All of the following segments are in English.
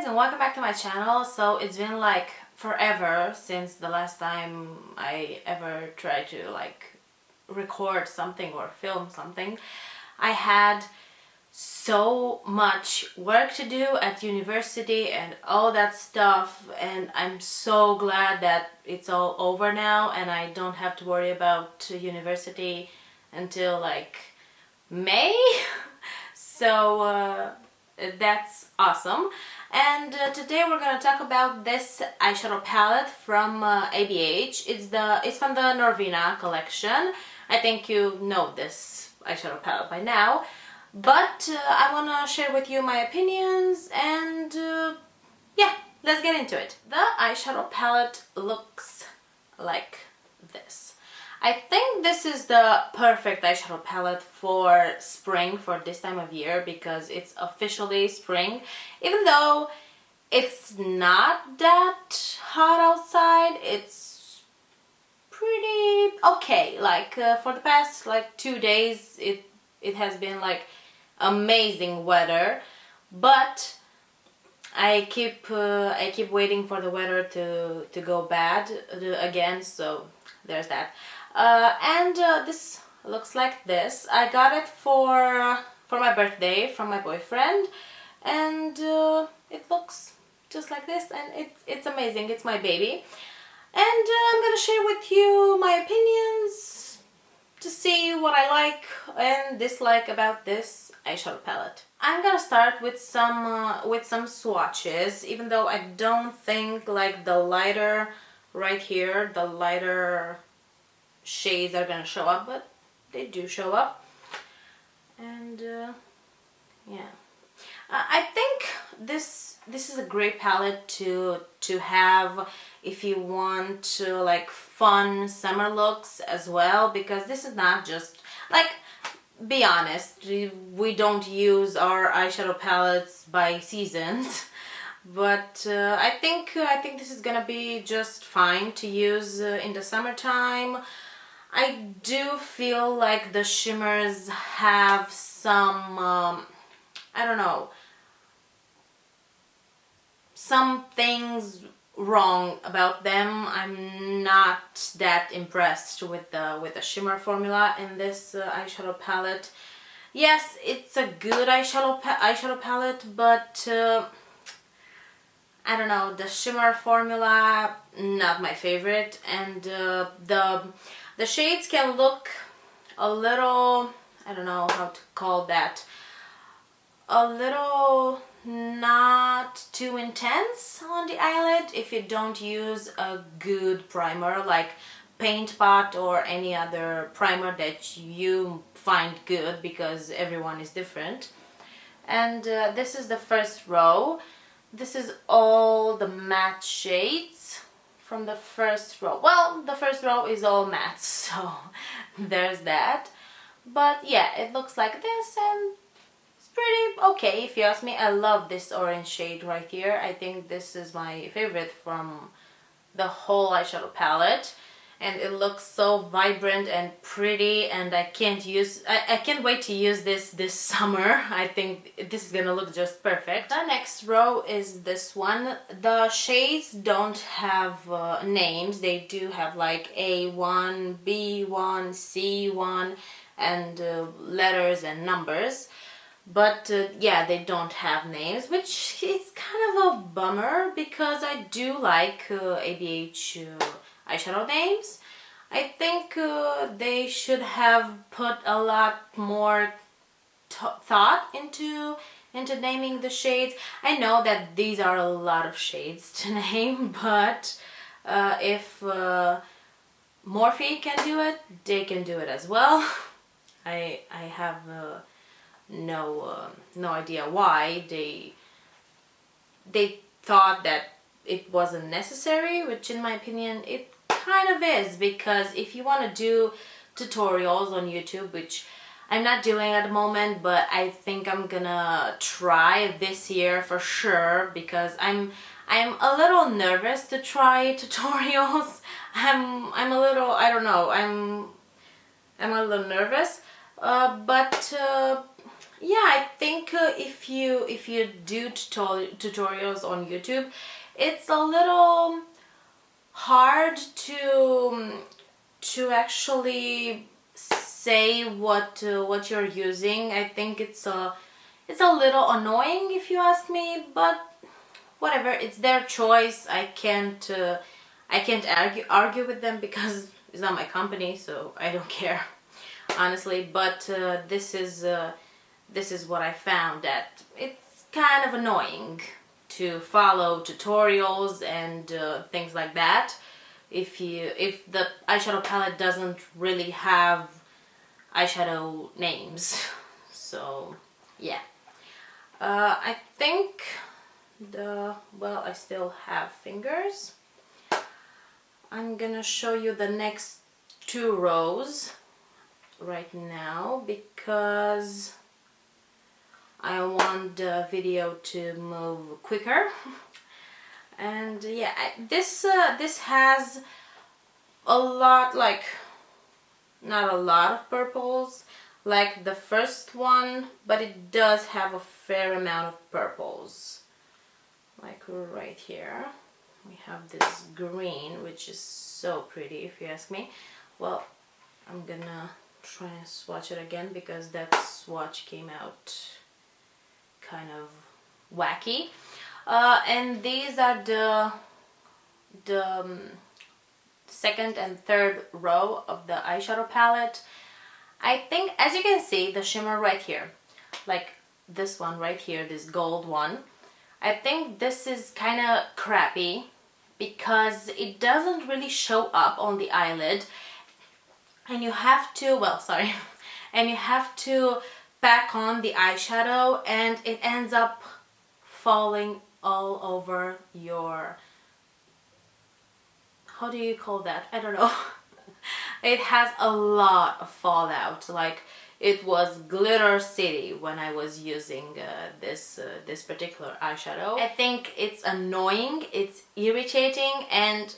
and welcome back to my channel. So it's been like forever since the last time I ever tried to like record something or film something. I had so much work to do at university and all that stuff, and I'm so glad that it's all over now and I don't have to worry about university until like May. So that's awesome. And today we're gonna talk about this eyeshadow palette from ABH. It's from the NORVINA collection. I think you know this eyeshadow palette by now, but I wanna share with you my opinions and yeah, let's get into it. The eyeshadow palette looks like this. I think this is the perfect eyeshadow palette for spring, for this time of year, because it's officially spring. Even though it's not that hot outside, it's pretty okay. Like for the past like 2 days it has been like amazing weather, but I keep waiting for the weather to go bad again, so there's that. This looks like this. I got it for my birthday from my boyfriend, and it looks just like this, and it's amazing. It's my baby, and I'm gonna share with you my opinions to see what I like and dislike about this eyeshadow palette. I'm gonna start with some swatches, even though I don't think like the lighter right here, the lighter shades are gonna show up, but they do show up. And yeah, I think this is a great palette to have if you want to like fun summer looks as well, because this is not just like, be honest, we don't use our eyeshadow palettes by seasons. But I think this is gonna be just fine to use in the summertime. I do feel like the shimmers have some, I don't know, some things wrong about them. I'm not that impressed with the shimmer formula in this eyeshadow palette. Yes, it's a good eyeshadow palette, but I don't know, the shimmer formula, not my favorite, and the shades can look a little, I don't know how to call that, a little not too intense on the eyelid if you don't use a good primer like Paint Pot or any other primer that you find good, because everyone is different. And this is the first row. This is all the matte shades from the first row. Well, the first row is all matte, so there's that. But yeah, it looks like this, and it's pretty okay if you ask me. I love this orange shade right here. I think this is my favorite from the whole eyeshadow palette, and it looks so vibrant and pretty, and I can't wait to use this summer. I think this is gonna look just perfect. The next row is this one. The shades don't have names. They do have like A1, B1, C1, and letters and numbers, but yeah, they don't have names, which is kind of a bummer, because I do like ABH eyeshadow names. I think they should have put a lot more thought into naming the shades. I know that these are a lot of shades to name, but if Morphe can do it, they can do it as well. I have no idea why they thought that it wasn't necessary, which in my opinion it kind of is, because if you want to do tutorials on YouTube, which I'm not doing at the moment, but I think I'm gonna try this year for sure, because I'm a little nervous to try tutorials. I'm a little, I don't know, I'm a little nervous, but Yeah, I think if you do tutorials on YouTube, it's a little hard to actually say what you're using. I think it's a little annoying if you ask me, but whatever, it's their choice. I can't argue with them because it's not my company, so I don't care, honestly. But this is what I found, that it's kind of annoying to follow tutorials and things like that if the eyeshadow palette doesn't really have eyeshadow names. So yeah, I think well, I still have fingers. I'm gonna show you the next two rows right now because I want the video to move quicker. And yeah, this has a lot, like not a lot of purples like the first one, but it does have a fair amount of purples. Like right here we have this green, which is so pretty if you ask me. Well, I'm gonna try and swatch it again because that swatch came out kind of wacky. And these are the second and third row of the eyeshadow palette. I think, as you can see, the shimmer right here, like this one right here, this gold one, I think this is kind of crappy because it doesn't really show up on the eyelid, and you have to, well, sorry, and you have to pack on the eyeshadow and it ends up falling all over your, how do you call that? I don't know. It has a lot of fallout, like it was glitter city when I was using this particular eyeshadow. I think it's annoying, it's irritating, and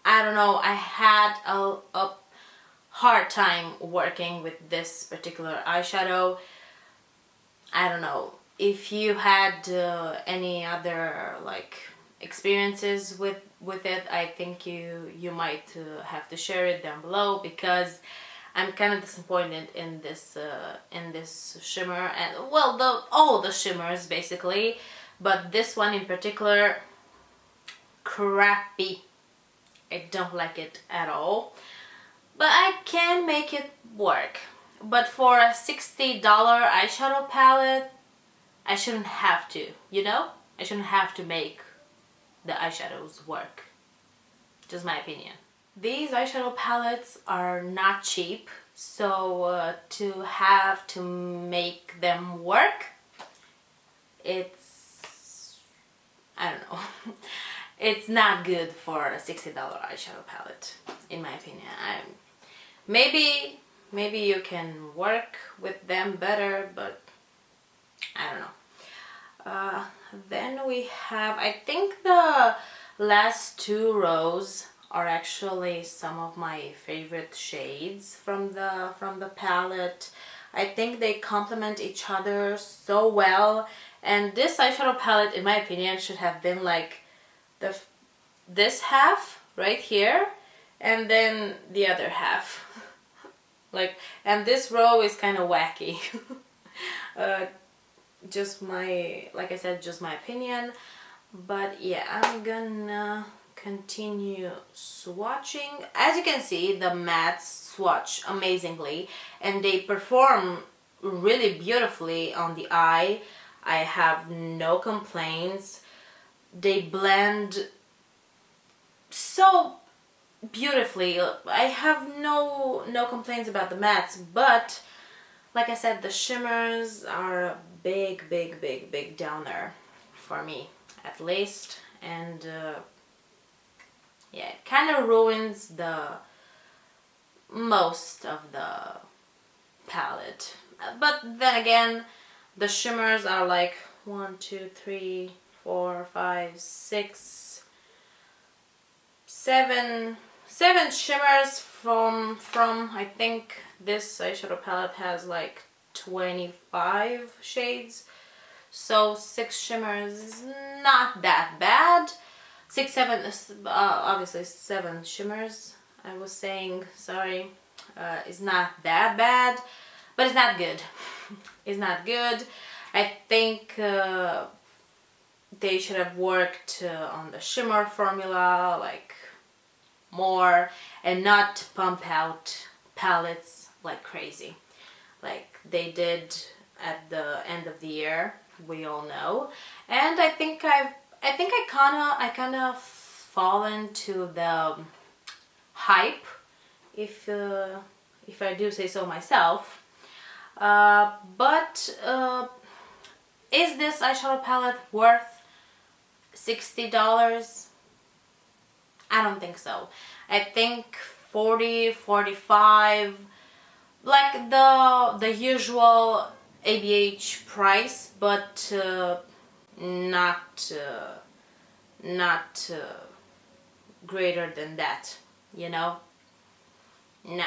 I don't know, I had a hard time working with this particular eyeshadow. I don't know if you had any other like experiences with it. I think you might have to share it down below because I'm kind of disappointed in this shimmer, and well, all the shimmers basically, but this one in particular, crappy. I don't like it at all, but I can make it work. But for a $60 eyeshadow palette, I shouldn't have to, you know? I shouldn't have to make the eyeshadows work. Just my opinion. These eyeshadow palettes are not cheap, so to have to make them work, it's, I don't know, it's not good for a $60 eyeshadow palette, in my opinion. Maybe you can work with them better, but I don't know. Then we have, I think the last two rows are actually some of my favorite shades from the palette. I think they complement each other so well, and this eyeshadow palette, in my opinion, should have been like this half right here, and then the other half. Like, and this row is kind of wacky. Just my, like I said, just my opinion. But yeah, I'm gonna continue swatching. As you can see, the mattes swatch amazingly and they perform really beautifully on the eye. I have no complaints. They blend so beautifully. I have no complaints about the mattes, but like I said, the shimmers are a big downer for me, at least. And yeah, it kind of ruins the most of the palette. But then again, the shimmers are like 1, 2, 3, 4, 5, 6, 7 shimmers from I think this eyeshadow palette has like 25 shades. So 6 shimmers is not that bad. 6, 7, obviously 7 shimmers, I was saying, sorry, is not that bad, but it's not good. It's not good. I think they should have worked on the shimmer formula like more and not pump out palettes like crazy like they did at the end of the year, we all know. And I think I kind of fallen to the hype, if I do say so myself. But is this eyeshadow palette worth $60? I don't think so. I think 40, 45, like the usual ABH price, but not greater than that, you know? Nah.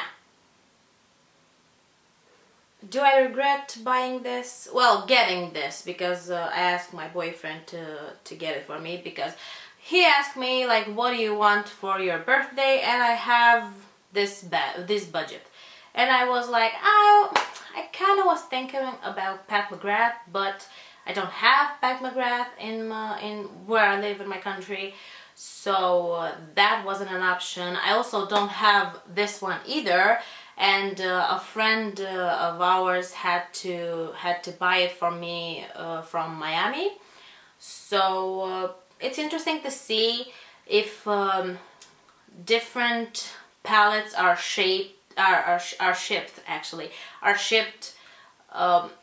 Do I regret buying this? Well, getting this, because I asked my boyfriend to get it for me, because he asked me like, what do you want for your birthday, and I have this budget. And I was like, oh, I kind of was thinking about Pat McGrath, but I don't have Pat McGrath in where I live in my country, so that wasn't an option. I also don't have this one either, and a friend of ours had to buy it for me from Miami. So it's interesting to see if different palettes are shipped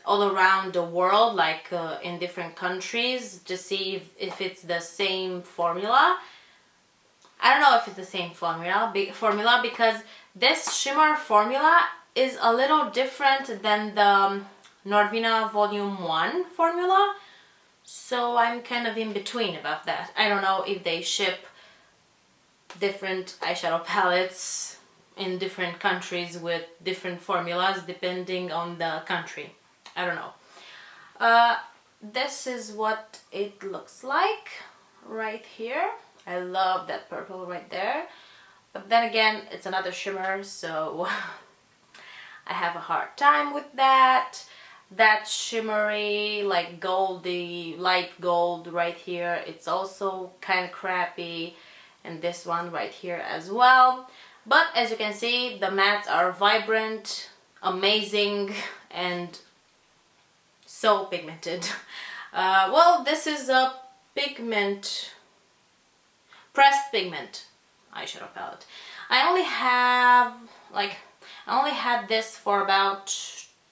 all around the world, like in different countries, to see if it's the same formula. I don't know if it's the same formula because this shimmer formula is a little different than the NORVINA Volume 1 formula, so I'm kind of in between about that. I don't know if they ship different eyeshadow palettes in different countries with different formulas depending on the country. I don't know. This is what it looks like right here. I love that purple right there. But then again, it's another shimmer, so I have a hard time with that. That shimmery, like goldy, light gold right here, it's also kind of crappy. And this one right here as well. But as you can see, the mattes are vibrant, amazing, and so pigmented. Well, this is a pressed pigment eyeshadow palette. I only had this for about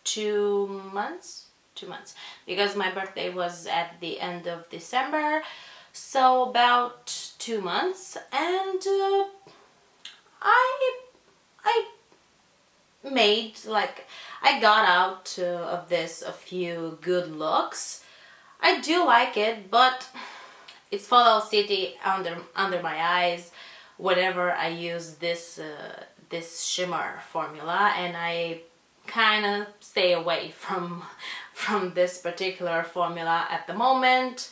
2 months, because my birthday was at the end of December, so about 2 months, and I got out of this a few good looks. I do like it, but it's full LCD under my eyes whenever I use this shimmer formula, and I kind of stay away from this particular formula at the moment.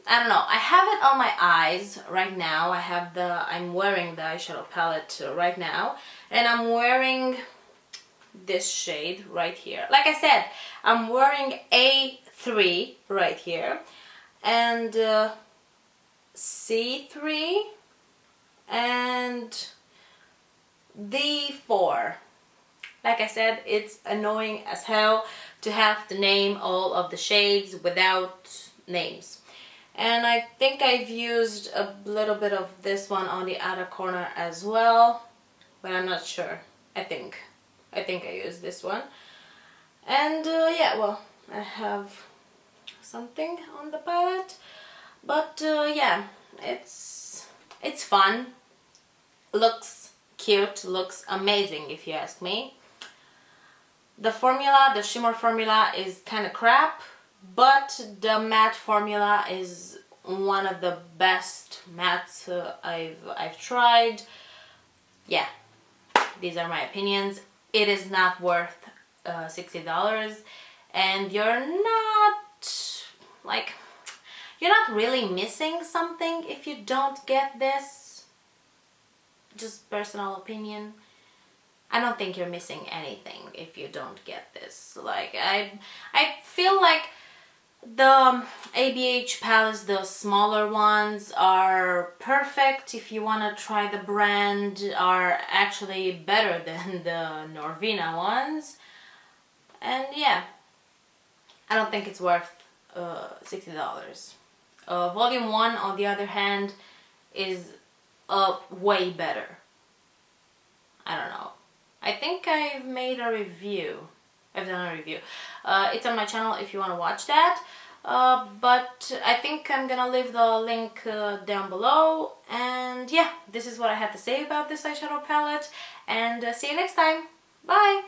I don't know. I have it on my eyes right now. I'm wearing the eyeshadow palette right now, and I'm wearing this shade right here. Like I said, I'm wearing A3 right here, and C3 and D4. Like I said, it's annoying as hell to have to name all of the shades without names. And I think I've used a little bit of this one on the outer corner as well, but I'm not sure. I think I used this one. And yeah, well, I have something on the palette, but yeah, it's fun, looks cute, looks amazing if you ask me. The shimmer formula is kind of crap, but the matte formula is one of the best mattes I've tried. Yeah, these are my opinions. It is not worth $60, and you're not really missing something if you don't get this. Just personal opinion. I don't think you're missing anything if you don't get this. Like, I feel like the ABH palettes, the smaller ones, are perfect if you want to try the brand, are actually better than the NORVINA ones. And yeah, I don't think it's worth $60. Volume 1, on the other hand, is way better. I don't know. I think I've made a review. I've done a review. It's on my channel if you want to watch that. But I think I'm gonna leave the link down below. And yeah, this is what I had to say about this eyeshadow palette. And see you next time. Bye!